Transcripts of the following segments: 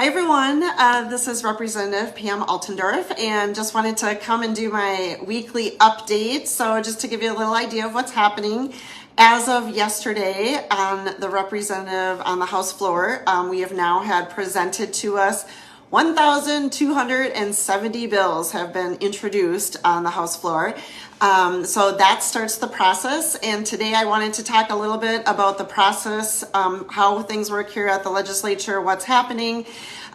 Hi everyone, this is Representative Pam Altendorf, and just wanted to come and do my weekly update. So just to give you a little idea of what's happening. As of yesterday, on the representative on the House floor, we have now had presented to us 1,270 bills have been introduced on the House floor. So that starts the process. And today I wanted to talk a little bit about the process, how things work here at the legislature, what's happening.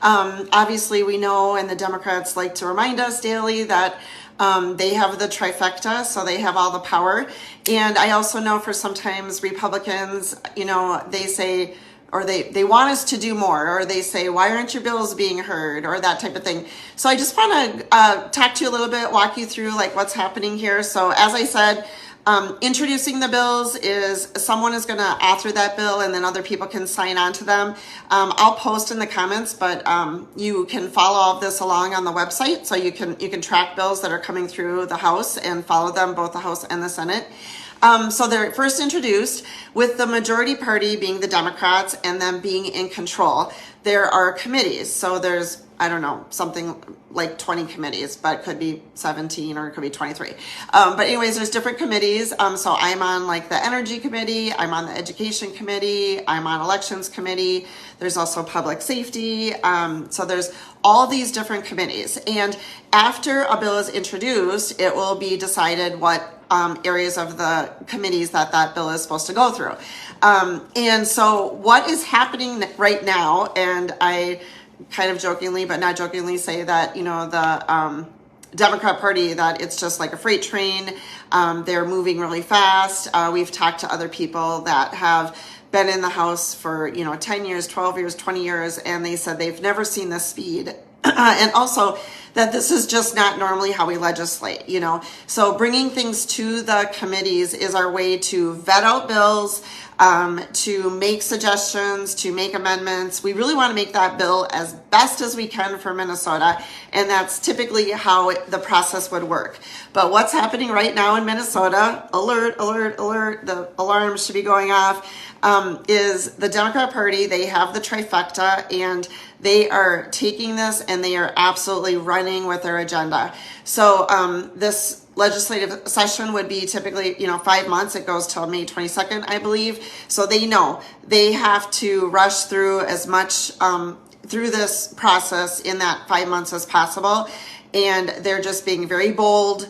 Obviously we know, and the Democrats like to remind us daily, that they have the trifecta, so they have all the power. And I also know for sometimes Republicans, they say, or they want us to do more, or they say, why aren't your bills being heard, or that type of thing. So I just want to talk to you a little bit, walk you through like what's happening here. So as I said, introducing the bills is someone is going to author that bill, and then other people can sign on to them. I'll post in the comments, but you can follow all of this along on the website, so you can track bills that are coming through the House and follow them, both the House and the Senate. So they're first introduced with the majority party being the Democrats and them being in control. There are committees. So there's, I don't know, something like 20 committees, but it could be 17 or it could be 23. But anyways, there's different committees. So I'm on like the Energy Committee, I'm on the Education Committee, I'm on Elections Committee. There's also Public Safety. So there's all these different committees. And after a bill is introduced, it will be decided what areas of the committees that bill is supposed to go through. And so what is happening right now, and I kind of jokingly, but not jokingly, say that, the Democrat Party, that it's just like a freight train. They're moving really fast. We've talked to other people that have been in the House for, 10 years, 12 years, 20 years, and they said they've never seen this speed. And also that this is just not normally how we legislate, So bringing things to the committees is our way to vet out bills, to make suggestions, to make amendments. We really want to make that bill as best as we can for Minnesota, and that's typically how the process would work. But what's happening right now in Minnesota, alert, alert, alert, the alarms should be going off, is the Democrat Party. They have the trifecta, and they are taking this and they are absolutely running with their agenda. So this legislative session would be typically, 5 months. It goes till May 22nd, I believe. So they know they have to rush through as much through this process in that 5 months as possible. And they're just being very bold.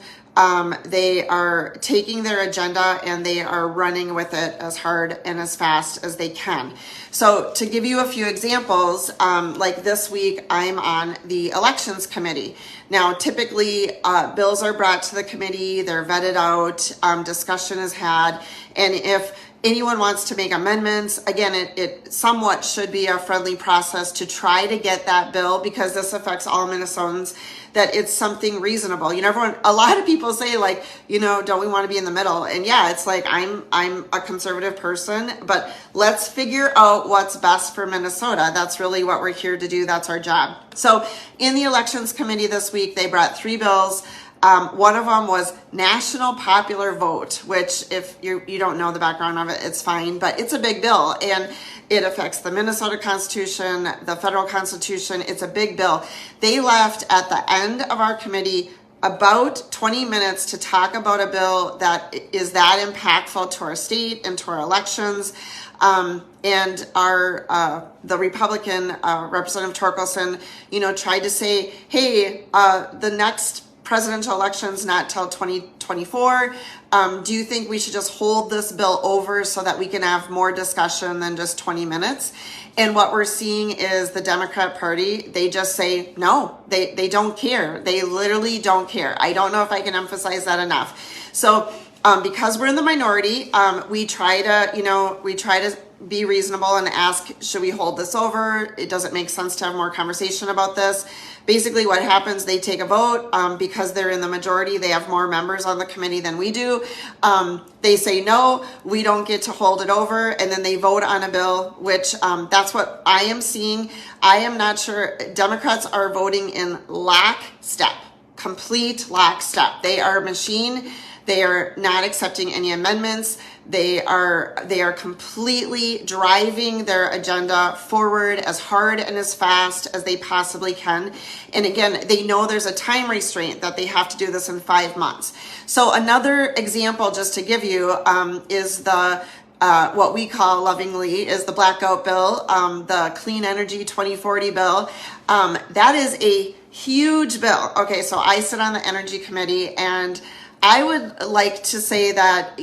They are taking their agenda and they are running with it as hard and as fast as they can. So to give you a few examples, like this week, I'm on the Elections Committee. Now, typically, bills are brought to the committee, they're vetted out, discussion is had, and if anyone wants to make amendments, again, it somewhat should be a friendly process to try to get that bill, because this affects all Minnesotans, that it's something reasonable. A lot of people say like, don't we want to be in the middle? And yeah, it's like, I'm a conservative person, but let's figure out what's best for Minnesota. That's really what we're here to do. That's our job. So in the Elections Committee this week, they brought 3 bills. One of them was national popular vote, which if you don't know the background of it, it's fine, but it's a big bill and it affects the Minnesota Constitution, the federal Constitution. It's a big bill. They left at the end of our committee about 20 minutes to talk about a bill that is that impactful to our state and to our elections. And the Republican Representative Torkelson, tried to say, hey, the next presidential elections not till 2024. Do you think we should just hold this bill over so that we can have more discussion than just 20 minutes? And what we're seeing is the Democrat Party, they just say, no, they don't care. They literally don't care. I don't know if I can emphasize that enough. So because we're in the minority, we try to be reasonable and ask, should we hold this over? It doesn't make sense to have more conversation about this. Basically what happens, they take a vote because they're in the majority. They have more members on the committee than we do. They say, no, we don't get to hold it over. And then they vote on a bill, which that's what I am seeing. I am not sure. Democrats are voting in lockstep, complete lockstep. They are a machine. They are not accepting any amendments. They are completely driving their agenda forward as hard and as fast as they possibly can. And again, they know there's a time restraint that they have to do this in 5 months. So another example, just to give you, is the what we call lovingly is the blackout bill, the Clean Energy 2040 bill. That is a huge bill. Okay, so I sit on the Energy Committee, and I would like to say that,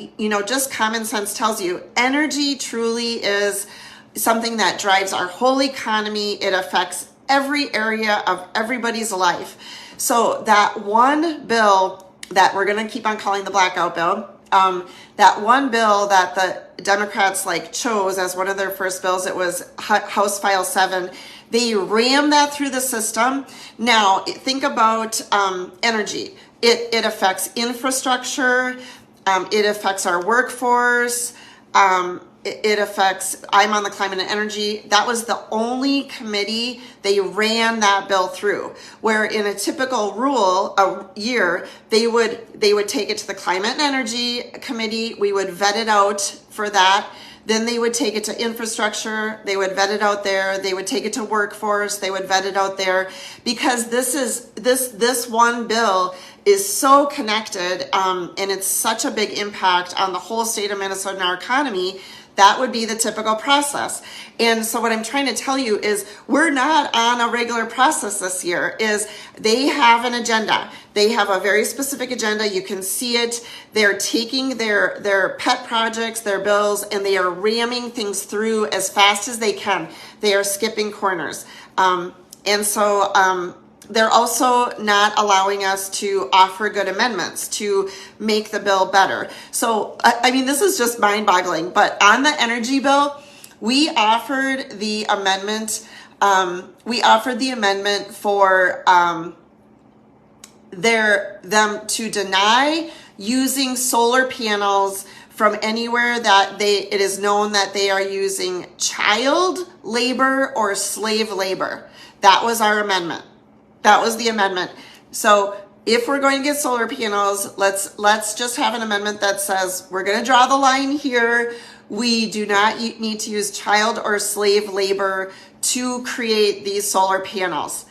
just common sense tells you energy truly is something that drives our whole economy. It affects every area of everybody's life. So that one bill that we're going to keep on calling the blackout bill, that one bill that the Democrats chose as one of their first bills, it was House File 7. They rammed that through the system. Now, think about energy. It affects infrastructure. It affects our workforce. It affects, I'm on the climate and energy. That was the only committee they ran that bill through, where in a typical year, they would take it to the climate and energy committee. We would vet it out for that. Then they would take it to infrastructure. They would vet it out there. They would take it to workforce. They would vet it out there, because this one bill is so connected, and it's such a big impact on the whole state of Minnesota and our economy. That would be the typical process. And so what I'm trying to tell you is we're not on a regular process this year. Is they have an agenda. They have a very specific agenda. You can see it. They're taking their pet projects, their bills, and they are ramming things through as fast as they can. They are skipping corners. They're also not allowing us to offer good amendments to make the bill better. So, this is just mind-boggling. But on the energy bill, we offered the amendment. For them to deny using solar panels from anywhere that it is known that they are using child labor or slave labor. That was our amendment. That was the amendment. So if we're going to get solar panels, let's just have an amendment that says we're going to draw the line here. We do not need to use child or slave labor to create these solar panels.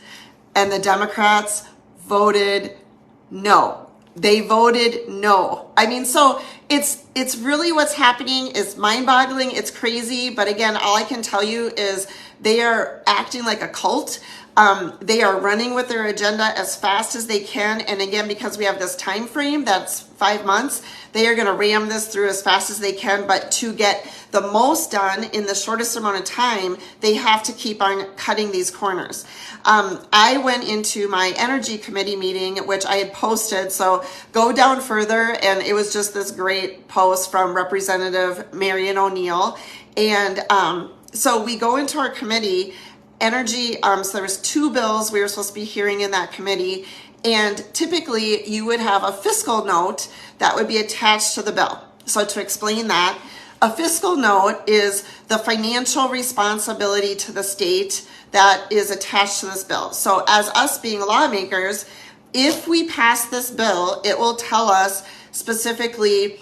And the Democrats voted no. They voted no. So it's really what's happening is mind-boggling. It's crazy. But again, all I can tell you is they are acting like a cult. They are running with their agenda as fast as they can. And again, because we have this time frame that's 5 months, they are going to ram this through as fast as they can. But to get the most done in the shortest amount of time, they have to keep on cutting these corners. I went into my energy committee meeting, which I had posted. So go down further. And it was just this great post from Representative Marion O'Neill. And so we go into our committee energy. So there was 2 bills we were supposed to be hearing in that committee. And typically you would have a fiscal note that would be attached to the bill. So to explain that, a fiscal note is the financial responsibility to the state that is attached to this bill. So as us being lawmakers, if we pass this bill, it will tell us specifically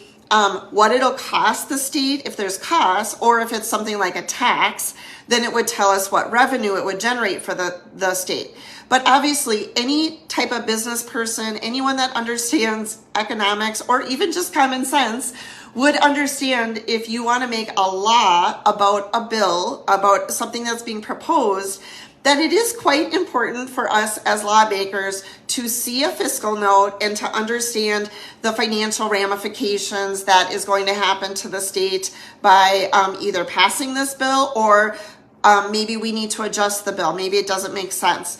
what it'll cost the state if there's costs, or if it's something like a tax, then it would tell us what revenue it would generate for the state. But obviously, any type of business person, anyone that understands economics or even just common sense would understand if you want to make a law about a bill, about something that's being proposed, that it is quite important for us as lawmakers to see a fiscal note and to understand the financial ramifications that is going to happen to the state by either passing this bill or maybe we need to adjust the bill. Maybe it doesn't make sense.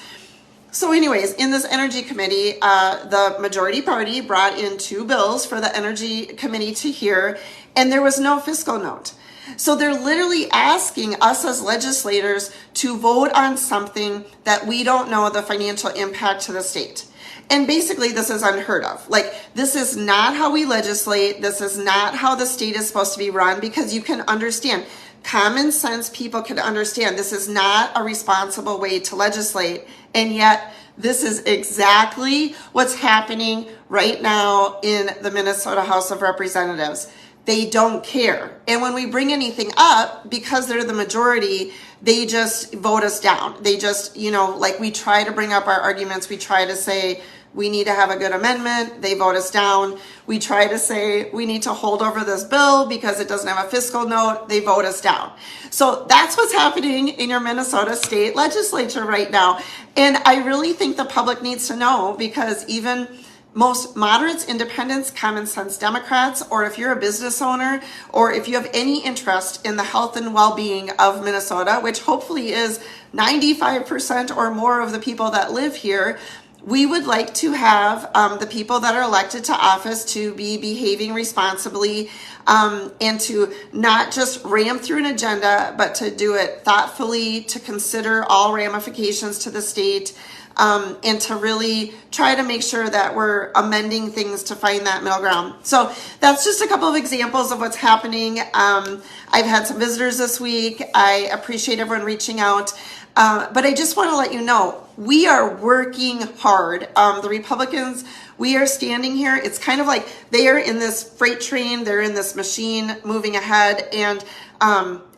So anyways, in this energy committee, the majority party brought in 2 bills for the energy committee to hear, and there was no fiscal note. So they're literally asking us as legislators to vote on something that we don't know the financial impact to the state. And basically this is unheard of. This is not how we legislate. This is not how the state is supposed to be run, because you can understand common sense people can understand this is not a responsible way to legislate, and yet this is exactly what's happening right now in the Minnesota House of Representatives. They don't care. And when we bring anything up, because they're the majority, they just vote us down. They just, like we try to bring up our arguments. We try to say we need to have a good amendment. They vote us down. We try to say we need to hold over this bill because it doesn't have a fiscal note. They vote us down. So that's what's happening in your Minnesota state legislature right now. And I really think the public needs to know, because even most moderates, independents, common sense Democrats, or if you're a business owner, or if you have any interest in the health and well-being of Minnesota, which hopefully is 95% or more of the people that live here, we would like to have the people that are elected to office to be behaving responsibly, and to not just ram through an agenda, but to do it thoughtfully, to consider all ramifications to the state, and to really try to make sure that we're amending things to find that middle ground. So that's just a couple of examples of what's happening. I've had some visitors this week. I appreciate everyone reaching out. But I just want to let you know, we are working hard. The Republicans, we are standing here. It's kind of like they are in this freight train. They're in this machine moving ahead. And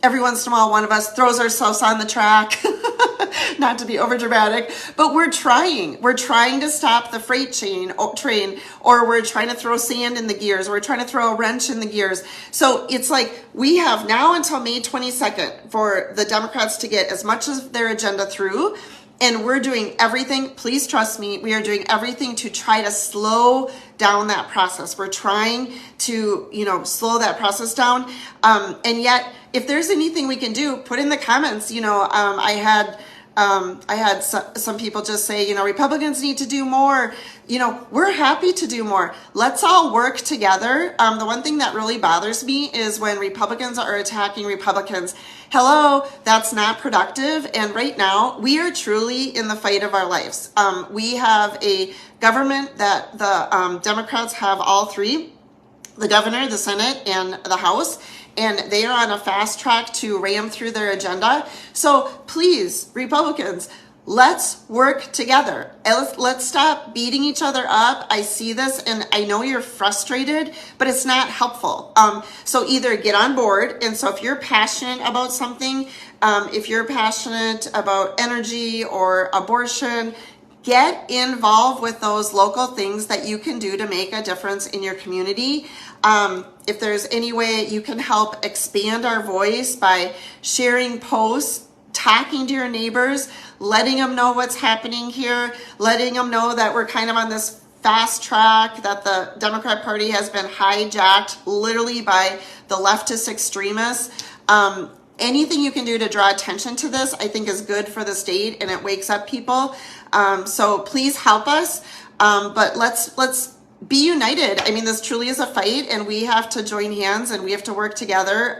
every once in a while, one of us throws ourselves on the track. Not to be over dramatic, but we're trying. We're trying to stop the freight train, or we're trying to throw sand in the gears. Or we're trying to throw a wrench in the gears. So it's like we have now until May 22nd for the Democrats to get as much of their agenda through. And we're doing everything, please trust me, we are doing everything to try to slow down that process. We're trying to, slow that process down. And yet, if there's anything we can do, put in the comments. I had some people just say, Republicans need to do more. We're happy to do more. Let's all work together. The one thing that really bothers me is when Republicans are attacking Republicans. Hello, that's not productive. And right now, we are truly in the fight of our lives. We have a government that the Democrats have all three: the governor, the Senate, and the House. And they are on a fast track to ram through their agenda. So please, Republicans, let's work together. Let's stop beating each other up. I see this and I know you're frustrated, but it's not helpful. So either get on board. And so if you're passionate about something, if you're passionate about energy or abortion, get involved with those local things that you can do to make a difference in your community. If there's any way you can help expand our voice by sharing posts, talking to your neighbors, letting them know what's happening here, letting them know that we're kind of on this fast track, that the Democrat Party has been hijacked literally by the leftist extremists. Anything you can do to draw attention to this, I think, is good for the state, and it wakes up people. So please help us. But let's be united. I mean, this truly is a fight, and we have to join hands and we have to work together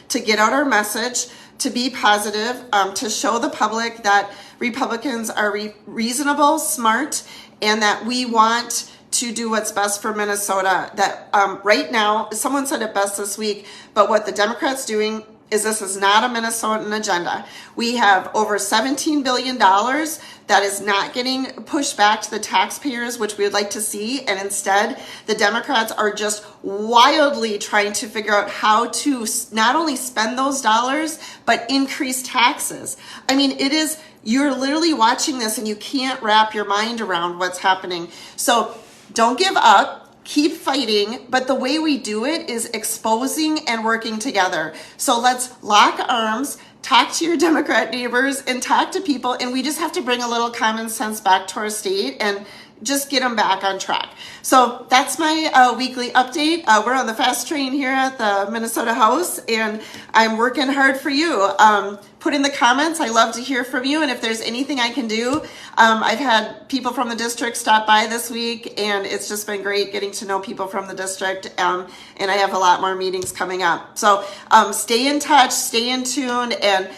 to get out our message, to be positive, to show the public that Republicans are reasonable, smart, and that we want to do what's best for Minnesota. That right now, someone said it best this week, but what the Democrats doing is this is not a Minnesotan agenda. We have over $17 billion that is not getting pushed back to the taxpayers, which we would like to see. And instead, the Democrats are just wildly trying to figure out how to not only spend those dollars, but increase taxes. I mean, you're literally watching this and you can't wrap your mind around what's happening. So don't give up. Keep fighting, but the way we do it is exposing and working together. So let's lock arms, talk to your Democrat neighbors, and talk to people, and we just have to bring a little common sense back to our state and just get them back on track. So that's my weekly update. We're on the fast train here at the Minnesota House, and I'm working hard for you. Put in the comments. I love to hear from you, and if there's anything I can do. I've had people from the district stop by this week, and it's just been great getting to know people from the district, and I have a lot more meetings coming up. So stay in touch, stay in tune, and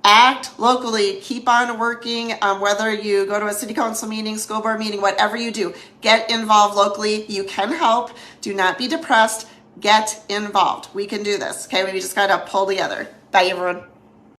act locally. Keep on working. Whether you go to a city council meeting, school board meeting, whatever you do, get involved locally. You can help. Do not be depressed. Get involved. We can do this. Okay, we just got to pull together. Bye, everyone.